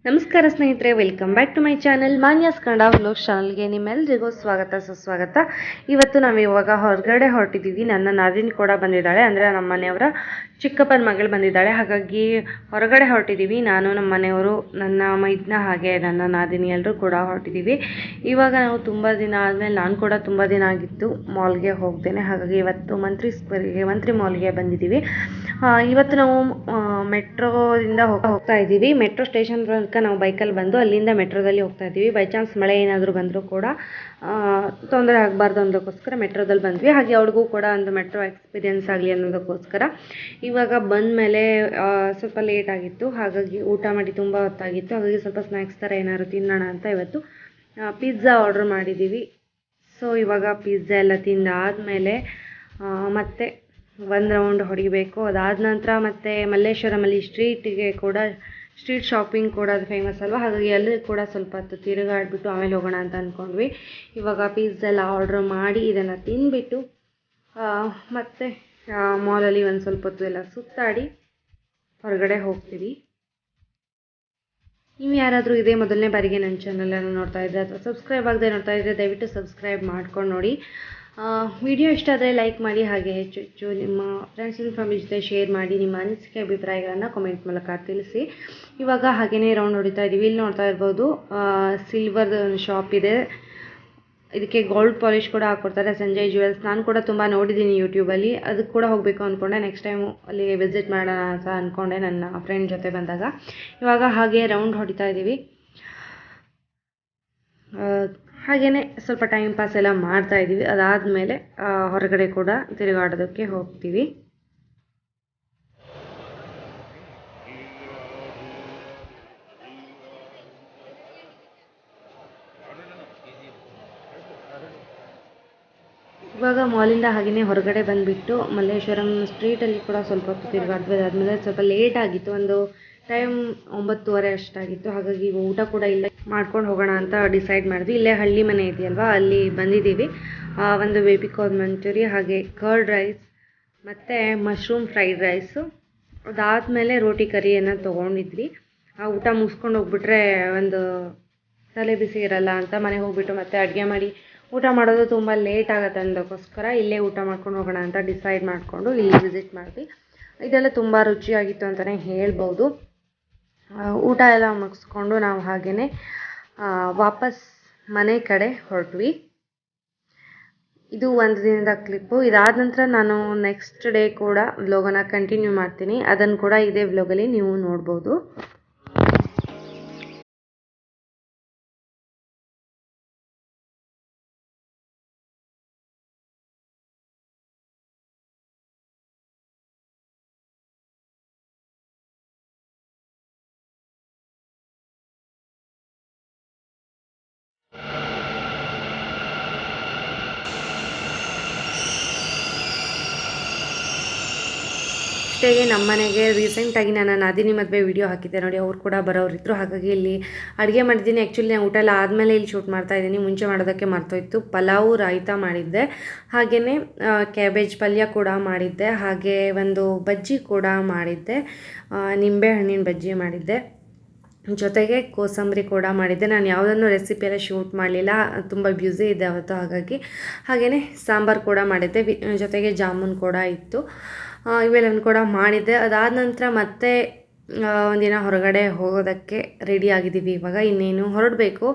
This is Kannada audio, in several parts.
ನಮಸ್ಕಾರ ಸ್ನೇಹಿತರೆ, welcome back to my channel Manya's Kannada vlogs ಚಾನಲ್ಗೆ ನಿಮ್ಮೆಲ್ಲರಿಗೂ ಸ್ವಾಗತ ಸುಸ್ವಾಗತ. ಇವತ್ತು ನಾವು ಇವಾಗ ಹೊರಗಡೆ ಹೊರಟಿದ್ದೀವಿ. ನನ್ನ ನಾದಿನಿ ಕೂಡ ಬಂದಿದ್ದಾಳೆ, ಅಂದರೆ ನಮ್ಮ ಮನೆಯವರ ಚಿಕ್ಕಪ್ಪನ ಮಗಳು ಬಂದಿದ್ದಾಳೆ. ಹಾಗಾಗಿ ಹೊರಗಡೆ ಹೊರಟಿದ್ದೀವಿ. ನಾನು, ನಮ್ಮ ಮನೆಯವರು, ನನ್ನ ಮೈದ್ನ ಹಾಗೆ ನನ್ನ ನಾದಿನಿ ಎಲ್ಲರೂ ಕೂಡ ಹೊರಟಿದ್ದೀವಿ. ಇವಾಗ ನಾವು ತುಂಬ ದಿನ ಆದಮೇಲೆ, ನಾನು ಕೂಡ ತುಂಬ ದಿನ ಆಗಿತ್ತು ಮಾಲ್ಗೆ ಹೋಗ್ತೇನೆ. ಹಾಗಾಗಿ ಇವತ್ತು ಮಂತ್ರಿ ಮಾಲ್ಗೆ ಬಂದಿದ್ದೀವಿ. ಇವತ್ತು ನಾವು ಮೆಟ್ರೋದಿಂದ ಹೋಗ್ತಾ ಇದ್ದೀವಿ. ಮೆಟ್ರೋ ಸ್ಟೇಷನ್ ತನಕ ನಾವು ಬೈಕಲ್ಲಿ ಬಂದು ಅಲ್ಲಿಂದ ಮೆಟ್ರೋದಲ್ಲಿ ಹೋಗ್ತಾ ಇದ್ದೀವಿ. ಬೈ ಚಾನ್ಸ್ ಮಳೆ ಏನಾದರೂ ಬಂದರೂ ಕೂಡ ತೊಂದರೆ ಆಗಬಾರ್ದು ಅನ್ನೋದಕ್ಕೋಸ್ಕರ ಮೆಟ್ರೋದಲ್ಲಿ ಬಂದ್ವಿ. ಹಾಗೆ ಅವ್ಳಿಗೂ ಕೂಡ ಒಂದು ಮೆಟ್ರೋ ಎಕ್ಸ್ಪೀರಿಯೆನ್ಸ್ ಆಗಲಿ ಅನ್ನೋದಕ್ಕೋಸ್ಕರ ಇವಾಗ ಬಂದ ಮೇಲೆ ಸ್ವಲ್ಪ ಲೇಟ್ ಆಗಿತ್ತು. ಹಾಗಾಗಿ ಊಟ ಮಾಡಿ ತುಂಬ ಹೊತ್ತಾಗಿತ್ತು. ಹಾಗಾಗಿ ಸ್ವಲ್ಪ ಸ್ನ್ಯಾಕ್ಸ್ ಥರ ಏನಾದ್ರು ತಿನ್ನೋಣ ಅಂತ ಇವತ್ತು ಪಿಜ್ಜಾ ಆರ್ಡ್ರ್ ಮಾಡಿದ್ದೀವಿ. ಸೊ ಇವಾಗ ಪಿಜ್ಜಾ ಎಲ್ಲ ತಿಂದಾದಮೇಲೆ ಮತ್ತೆ ಒಂದು ರೌಂಡ್ ಹೊಡಿಬೇಕು. ಅದಾದ ನಂತರ ಮತ್ತೆ ಮಲ್ಲೇಶ್ವರಮಲ್ಲಿ ಸ್ಟ್ರೀಟ್ ಶಾಪಿಂಗ್ ಕೂಡ ಅದು ಫೇಮಸ್ ಅಲ್ವಾ. ಹಾಗಾಗಿ ಅಲ್ಲಿ ಕೂಡ ಸ್ವಲ್ಪ ಹೊತ್ತು ತಿರುಗಾಡಿಬಿಟ್ಟು ಆಮೇಲೆ ಹೋಗೋಣ ಅಂತ ಅಂದ್ಕೊಂಡ್ವಿ. ಇವಾಗ ಪಿಜ್ಜಾ ಎಲ್ಲ ಆರ್ಡ್ರ್ ಮಾಡಿ ಇದನ್ನು ತಿಂದುಬಿಟ್ಟು ಮತ್ತೆ ಮಾಲಲ್ಲಿ ಒಂದು ಸ್ವಲ್ಪ ಹೊತ್ತು ಎಲ್ಲ ಸುತ್ತಾಡಿ ಹೊರಗಡೆ ಹೋಗ್ತೀವಿ. ನೀವು ಯಾರಾದರೂ ಇದೇ ಮೊದಲನೇ ಬಾರಿಗೆ ನನ್ನ ಚಾನಲನ್ನು ನೋಡ್ತಾ ಇದ್ದರೆ ಅಥವಾ ಸಬ್ಸ್ಕ್ರೈಬ್ ಆಗದೆ ನೋಡ್ತಾ ಇದ್ದರೆ ದಯವಿಟ್ಟು ಸಬ್ಸ್ಕ್ರೈಬ್ ಮಾಡ್ಕೊಂಡು ನೋಡಿ. ವಿಡಿಯೋ ಇಷ್ಟ ಆದರೆ ಲೈಕ್ ಮಾಡಿ, ಹಾಗೆ ಹೆಚ್ಚು ನಿಮ್ಮ ಫ್ರೆಂಡ್ಸ್ ಆ್ಯಂಡ್ ಫ್ಯಾಮಿಲಿ ಜೊತೆ ಶೇರ್ ಮಾಡಿ. ನಿಮ್ಮ ಅನಿಸಿಕೆ ಅಭಿಪ್ರಾಯಗಳನ್ನು ಕಾಮೆಂಟ್ ಮೂಲಕ ತಿಳಿಸಿ. ಇವಾಗ ಹಾಗೆಯೇ ರೌಂಡ್ ಹೊಡಿತಾ ಇದ್ದೀವಿ. ಇಲ್ಲಿ ನೋಡ್ತಾ ಇರ್ಬೋದು, ಸಿಲ್ವರ್ ಶಾಪ್ ಇದೆ. ಇದಕ್ಕೆ ಗೋಲ್ಡ್ ಪಾಲಿಷ್ ಕೂಡ ಹಾಕ್ಕೊಡ್ತಾರೆ, ಸಂಜಯ್ ಜ್ಯುವೆಲ್ಸ್. ನಾನು ಕೂಡ ತುಂಬ ನೋಡಿದ್ದೀನಿ ಯೂಟ್ಯೂಬಲ್ಲಿ. ಅದಕ್ಕೆ ಕೂಡ ಹೋಗಬೇಕು ಅಂದ್ಕೊಂಡೆ. ನೆಕ್ಸ್ಟ್ ಟೈಮು ಅಲ್ಲಿ ವಿಸಿಟ್ ಮಾಡೋಣ ಅಂತ ಅಂದ್ಕೊಂಡೆ ನನ್ನ ಫ್ರೆಂಡ್ ಜೊತೆ ಬಂದಾಗ. ಇವಾಗ ಹಾಗೆ ರೌಂಡ್ ಹೊಡಿತಾ ಇದ್ದೀವಿ. ಹಾಗೆಯೇ ಸ್ವಲ್ಪ ಟೈಮ್ ಪಾಸ್ ಎಲ್ಲ ಮಾಡ್ತಾ ಇದ್ದೀವಿ. ಅದಾದಮೇಲೆ ಹೊರಗಡೆ ಕೂಡ ತಿರುಗಾಡೋದಕ್ಕೆ ಹೋಗ್ತೀವಿ. ಇವಾಗ ಮಾಲಿಂದ ಹಾಗೆಯೇ ಹೊರಗಡೆ ಬಂದುಬಿಟ್ಟು ಮಲ್ಲೇಶ್ವರಂ ಸ್ಟ್ರೀಟಲ್ಲಿ ಕೂಡ ಸ್ವಲ್ಪ ಹೊತ್ತು ತಿರುಗಾಡ್ತೀವಿ. ಅದಾದಮೇಲೆ ಸ್ವಲ್ಪ ಲೇಟ್ ಆಗಿತ್ತು, ಒಂದು ಟೈಮ್ 9:30 ಅಷ್ಟಾಗಿತ್ತು. ಹಾಗಾಗಿ ಊಟ ಕೂಡ ಇಲ್ಲೇ ಮಾಡ್ಕೊಂಡು ಹೋಗೋಣ ಅಂತ ಡಿಸೈಡ್ ಮಾಡಿದ್ವಿ. ಇಲ್ಲೇ ಹಳ್ಳಿ ಮನೆ ಇದೆಯಲ್ವಾ, ಅಲ್ಲಿ ಬಂದಿದ್ದೀವಿ. ಒಂದು ಬೇಬಿ ಕಾರ್ನ್ ಮಂಚೂರಿ, ಹಾಗೆ ಕರ್ಡ್ ರೈಸ್ ಮತ್ತು ಮಶ್ರೂಮ್ ಫ್ರೈಡ್ ರೈಸು. ಅದಾದಮೇಲೆ ರೋಟಿ ಕರಿಯನ್ನು ತೊಗೊಂಡಿದ್ವಿ. ಆ ಊಟ ಮುಗಿಸ್ಕೊಂಡು ಹೋಗ್ಬಿಟ್ರೆ ಒಂದು ತಲೆ ಬಿಸಿ ಇರಲ್ಲ ಅಂತ ಮನೆಗೆ ಹೋಗ್ಬಿಟ್ಟು ಮತ್ತೆ ಅಡುಗೆ ಮಾಡಿ ಊಟ ಮಾಡೋದು ತುಂಬ ಲೇಟ್ ಆಗುತ್ತೆ ಅನ್ನೋದಕ್ಕೋಸ್ಕರ ಇಲ್ಲೇ ಊಟ ಮಾಡ್ಕೊಂಡು ಹೋಗೋಣ ಅಂತ ಡಿಸೈಡ್ ಮಾಡಿಕೊಂಡು ಇಲ್ಲಿ ವಿಸಿಟ್ ಮಾಡಿದ್ವಿ. ಇದೆಲ್ಲ ತುಂಬ ರುಚಿಯಾಗಿತ್ತು ಅಂತಲೇ ಹೇಳ್ಬೋದು. ಊಟ ಎಲ್ಲ ಮುಗಿಸ್ಕೊಂಡು ನಾವು ಹಾಗೆಯೇ ವಾಪಸ್ ಮನೆ ಕಡೆ ಹೊರಟ್ವಿ. ಇದು ಒಂದು ದಿನದ ಕ್ಲಿಪ್ಪು. ಇದಾದ ನಂತರ ನಾನು ನೆಕ್ಸ್ಟ್ ಡೇ ಕೂಡ ವ್ಲಾಗನ್ನು ಕಂಟಿನ್ಯೂ ಮಾಡ್ತೀನಿ. ಅದನ್ನು ಕೂಡ ಇದೇ ವ್ಲಾಗಲ್ಲಿ ನೀವು ನೋಡ್ಬೋದು. ಅಷ್ಟೇ, ನಮ್ಮ ಮನೆಗೆ ರೀಸೆಂಟಾಗಿ ನನ್ನ ನಾದಿನಿ ಮದುವೆ ವಿಡಿಯೋ ಹಾಕಿದ್ದೆ ನೋಡಿ, ಅವ್ರು ಕೂಡ ಬರೋರಿದ್ರು. ಹಾಗಾಗಿ ಇಲ್ಲಿ ಅಡುಗೆ ಮಾಡಿದ್ದೀನಿ. ಆ್ಯಕ್ಚುಲಿ ನಾನು ಊಟ ಎಲ್ಲ ಆದಮೇಲೆ ಇಲ್ಲಿ ಶೂಟ್ ಮಾಡ್ತಾಯಿದ್ದೀನಿ. ಮುಂಚೆ ಮಾಡೋದಕ್ಕೆ ಮರ್ತೋಯ್ತು. ಪಲಾವು, ರಾಯ್ತ ಮಾಡಿದ್ದೆ, ಹಾಗೆಯೇ ಕ್ಯಾಬೇಜ್ ಪಲ್ಯ ಕೂಡ ಮಾಡಿದ್ದೆ, ಹಾಗೆ ಒಂದು ಬಜ್ಜಿ ಕೂಡ ಮಾಡಿದ್ದೆ, ನಿಂಬೆ ಹಣ್ಣಿನ ಬಜ್ಜಿ ಮಾಡಿದ್ದೆ, ಜೊತೆಗೆ ಕೋಸಂಬರಿ ಕೂಡ ಮಾಡಿದ್ದೆ. ನಾನು ಯಾವುದನ್ನು ರೆಸಿಪಿ ಎಲ್ಲ ಶೂಟ್ ಮಾಡಲಿಲ್ಲ, ತುಂಬ ಬ್ಯುಸಿ ಇದ್ದೆ ಅವತ್ತು. ಹಾಗೆಯೇ ಸಾಂಬಾರು ಕೂಡ ಮಾಡಿದ್ದೆ, ಜೊತೆಗೆ ಜಾಮೂನ್ ಕೂಡ ಇತ್ತು. ಇವೆಲ್ಲವನ್ನು ಕೂಡ ಮಾಡಿದ್ದೆ. ಅದಾದ ನಂತರ ಮತ್ತೆ ಒಂದಿನ ಹೊರಗಡೆ ಹೋಗೋದಕ್ಕೆ ರೆಡಿ ಆಗಿದ್ದೀವಿ. ಇವಾಗ ಇನ್ನೇನು ಹೊರಡಬೇಕು.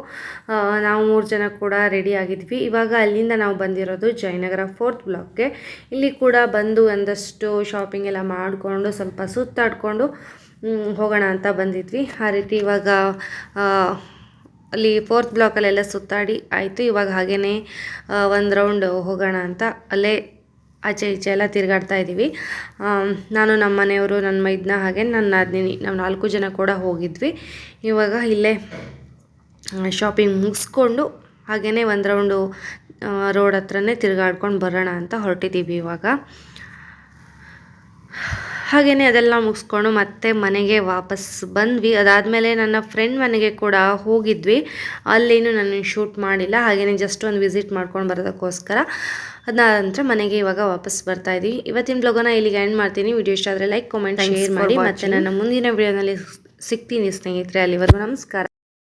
ನಾವು 3 ಜನ ಕೂಡ ರೆಡಿ ಆಗಿದ್ವಿ. ಇವಾಗ ಅಲ್ಲಿಂದ ನಾವು ಬಂದಿರೋದು ಜಯನಗರ 4th ಬ್ಲಾಕ್ಗೆ. ಇಲ್ಲಿ ಕೂಡ ಬಂದು ಒಂದಷ್ಟು ಶಾಪಿಂಗ್ ಎಲ್ಲ ಮಾಡಿಕೊಂಡು ಸ್ವಲ್ಪ ಸುತ್ತಾಡಿಕೊಂಡು ಹೋಗೋಣ ಅಂತ ಬಂದಿದ್ವಿ. ಆ ರೀತಿ ಇವಾಗ ಅಲ್ಲಿ 4th ಬ್ಲಾಕಲ್ಲೆಲ್ಲ ಸುತ್ತಾಡಿ ಆಯಿತು. ಇವಾಗ ಹಾಗೆಯೇ ಒಂದು ರೌಂಡ್ ಹೋಗೋಣ ಅಂತ ಅಲ್ಲೇ ಆಚೆ ಈಚೆ ಎಲ್ಲ ತಿರುಗಾಡ್ತಾ ಇದ್ದೀವಿ. ನಾನು, ನಮ್ಮ ಮನೆಯವರು, ನನ್ನ ಮೈದ್ನ, ಹಾಗೆ ನನ್ನ ನಾದಿನಿ, ನಾವು 4 ಜನ ಕೂಡ ಹೋಗಿದ್ವಿ. ಇವಾಗ ಇಲ್ಲೇ ಶಾಪಿಂಗ್ ಮುಗಿಸ್ಕೊಂಡು ಹಾಗೆಯೇ ಒಂದು ರೌಂಡು ರೋಡ್ ಹತ್ರನೇ ತಿರುಗಾಡ್ಕೊಂಡು ಬರೋಣ ಅಂತ ಹೊರಟಿದ್ದೀವಿ ಇವಾಗ. ಹಾಗೆಯೇ ಅದೆಲ್ಲ ಮುಗಿಸ್ಕೊಂಡು ಮತ್ತೆ ಮನೆಗೆ ವಾಪಸ್ ಬಂದ್ವಿ. ಅದಾದಮೇಲೆ ನನ್ನ ಫ್ರೆಂಡ್ ಮನೆಗೆ ಕೂಡ ಹೋಗಿದ್ವಿ. ಅಲ್ಲೇನು ನಾನು ಶೂಟ್ ಮಾಡಿಲ್ಲ, ಹಾಗೆಯೇ ಜಸ್ಟ್ ಒಂದು ವಿಸಿಟ್ ಮಾಡ್ಕೊಂಡು ಬರೋದಕ್ಕೋಸ್ಕರ. ಅದಾದ ನಂತರ ಮನೆಗೆ ಇವಾಗ ವಾಪಸ್ ಬರ್ತಾ ಇದ್ದೀವಿ. ಇವತ್ತಿನ ಬ್ಲಾಗನ್ನು ಇಲ್ಲಿಗೆ ಎಂಡ್ ಮಾಡ್ತೀನಿ. ವಿಡಿಯೋ ಇಷ್ಟ ಆದರೆ ಲೈಕ್, ಕಾಮೆಂಟ್, ಶೇರ್ ಮಾಡಿ. ಮತ್ತು ನನ್ನ ಮುಂದಿನ ವಿಡಿಯೋನಲ್ಲಿ ಸಿಗ್ತೀನಿ ಸ್ನೇಹಿತರೆ. ಅಲ್ಲಿವರೆಗೂ ನಮಸ್ಕಾರ.